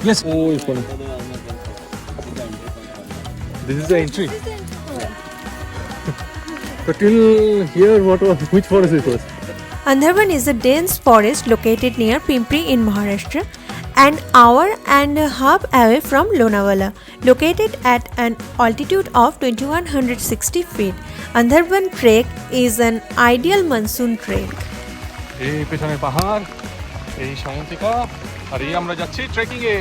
Yes. Oh, it's funny. This is the entry. So till here, which forest it was? Andharban is a dense forest located near Pimpri in Maharashtra, an hour and a half away from Lonavala. Located at an altitude of 2160 feet, Andharban Trek is an ideal monsoon trek. এই পেছনে পাহাড়, এই সায়ন্তিকা, আর এই আমরা যাচ্ছি trekking A.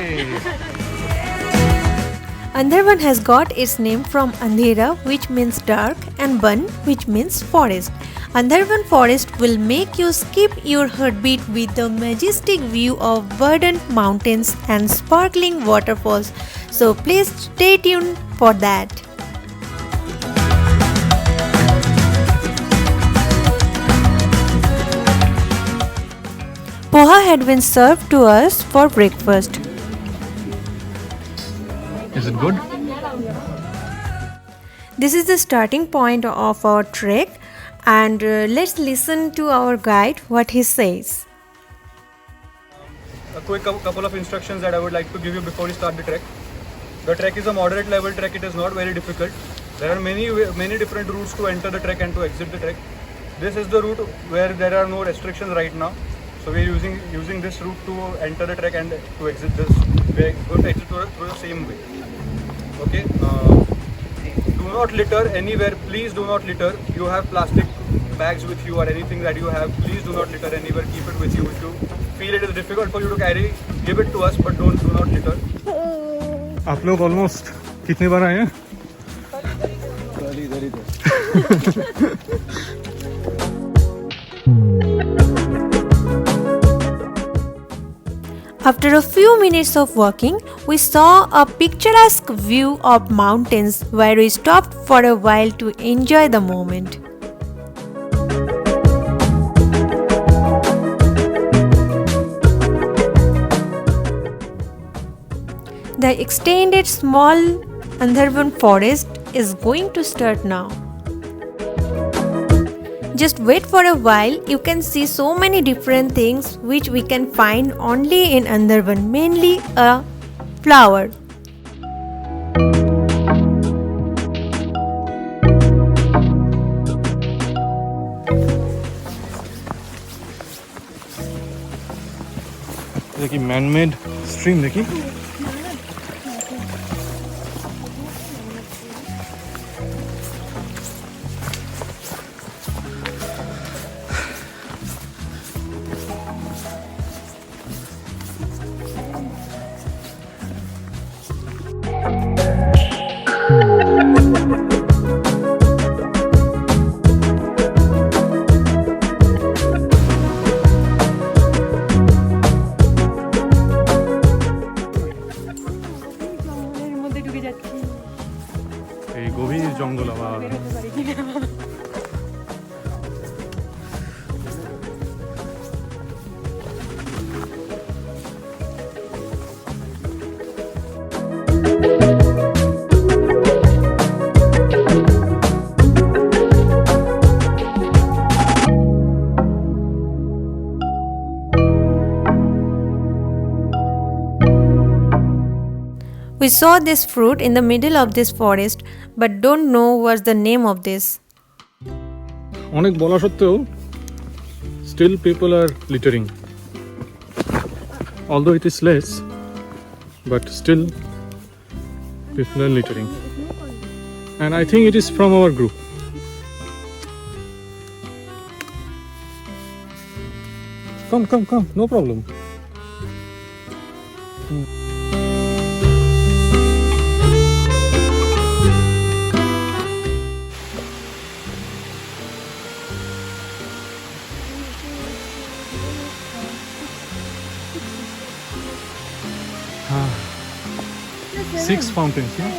Andharban has got its name from Andhera, which means dark, and Ban, which means forest. Andharban Forest will make you skip your heartbeat with the majestic view of verdant mountains and sparkling waterfalls. So please stay tuned for that. Poha had been served to us for breakfast. Is it good? This is the starting point of our trek, and let's listen to our guide what he says. A quick couple of instructions that I would like to give you before you start the trek. The trek is a moderate level trek. It is not very difficult. There are many different routes to enter the trek and to exit the trek. This is the route where there are no restrictions right now. So we are using this route to enter the trek and to exit this. We are going to exit through the same way. Okay. Do not litter anywhere. Please do not litter. You have plastic bags with you or anything that you have. Please do not litter anywhere. Keep it with you. If you feel it is difficult for you to carry, give it to us, but do not litter. आप लोग almost कितने बार आए हैं? After a few minutes of walking, we saw a picturesque view of mountains where we stopped for a while to enjoy the moment. The extended small Andharban forest is going to start now. Just wait for a while, you can see so many different things which we can find only in Andharban, mainly a flower. देखिए man-made stream देखिए। এই গভীর জঙ্গল আবার। We saw this fruit in the middle of this forest, but don't know what's the name of this. অনেক বলা সত্ত্বেও still people are littering. Although it is less, but still people are littering. And I think it is from our group. Come, no problem. Six fountains, yeah?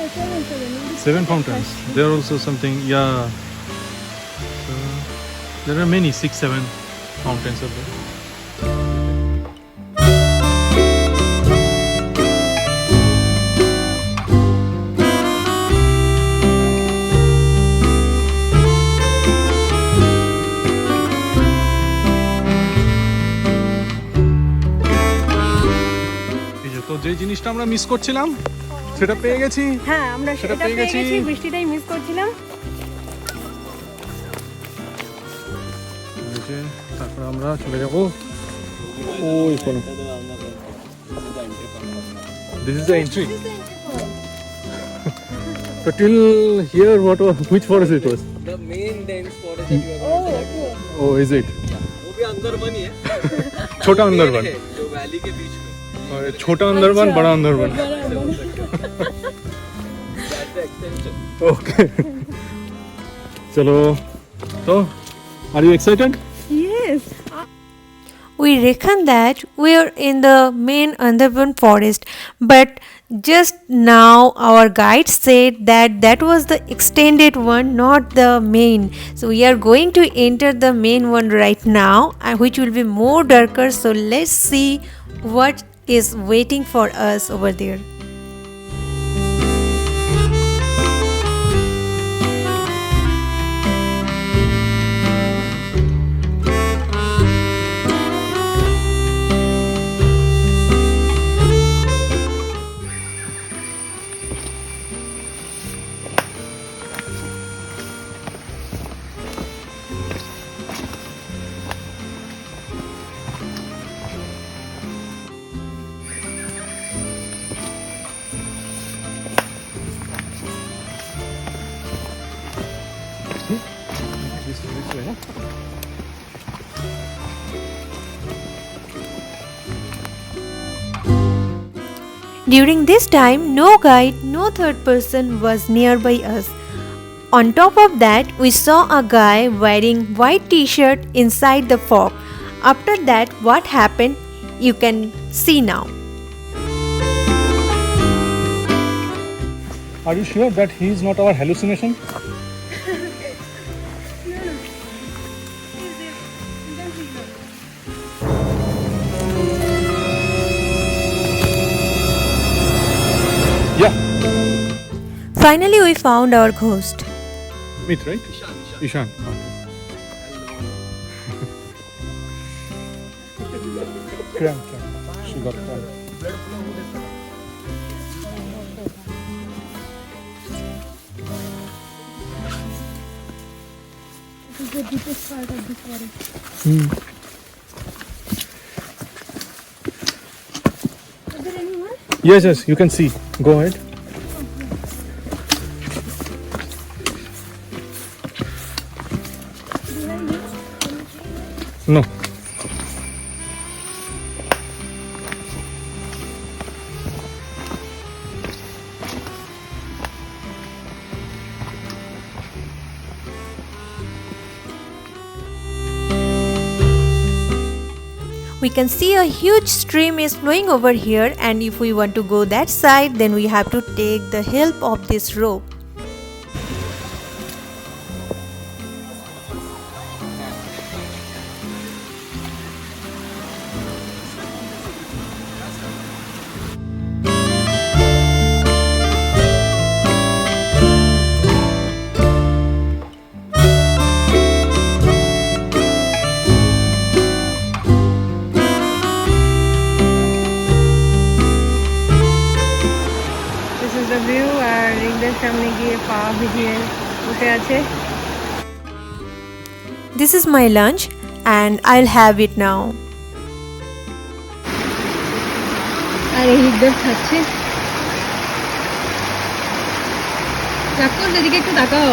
Seven fountains. There are also something, yeah. There are many, 6-7 fountains are there. যে জিনিসটা আমরা miss করছিলাম সেটা পেয়ে গেছি। হ্যাঁ, আমরা সেটা সেটা পেয়ে পেয়ে গেছি। গেছি, বৃষ্টিটাই মিস করছিলাম। এই যে, তারপর আমরা চলে যাবো ওই কোন। This is the entry. So till here, which forest it was? The main dense forest that you are going to select. Oh, is it? वो भी अंदरबन ही है। छोटा अंदरबन। है, जो वैली के बीच में। और छोटा अंदरबन, बड़ा Andharban. That's the extension. Okay. चलो, तो are you excited? Yes. We reckon that we're in the main Andharban forest, but just now our guide said that that was the extended one, not the main. So we are going to enter the main one right now, which will be more darker. So let's see what is waiting for us over there. This way, huh? During this time, no guide, no third person was nearby us. On top of that, we saw a guy wearing white t-shirt inside the fog. After that, what happened, you can see now. Are you sure that he is not our hallucination? Yeah, Finally, we found our ghost. Meet, right? Ishan. Cramp. She got cramp. This is the deepest part of the forest. Is there anyone? Yes, you can see. Go ahead. Behind you? No. We can see a huge stream is flowing over here, and if we want to go that side, then we have to take the help of this rope. This is the view আর রিংদের সামনে গিয়ে পা ভিজিয়ে বসে আছে। This is my lunch, and I'll have it now. আর এই রিংদের খাচ্ছে। চাকর এদিকে একটু তাকাও।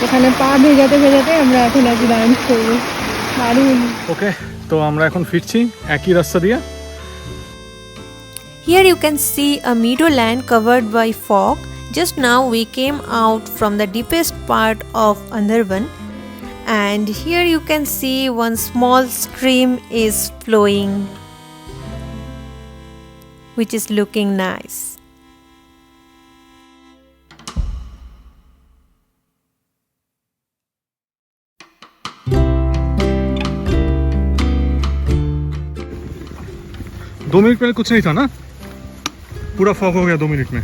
এখানে পা ভেজাতে ভেজাতে আমরা এখন আজ লাঞ্চ করবো। দারুণ। ওকে, তো আমরা এখন ফিরছি একই রাস্তা দিয়ে। Here you can see a meadowland covered by fog. Just now we came out from the deepest part of Andharban, and here you can see one small stream is flowing, which is looking nice. दो minute पहले कुछ नहीं था ना, पूरा fog हो गया 2 minute में।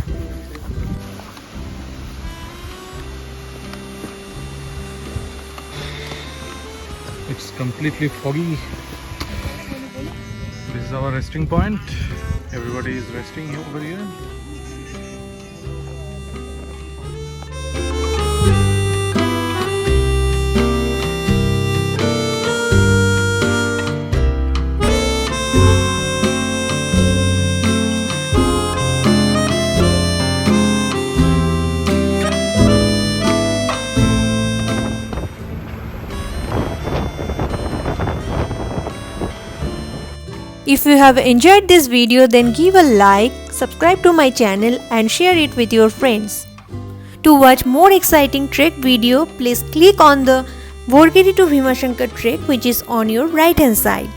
It's completely foggy. This is our resting point. Everybody is resting over here. If you have enjoyed this video, then give a like, subscribe to my channel and share it with your friends. To watch more exciting trek video, please click on the Borgiri to Bhimashankar trek which is on your right hand side.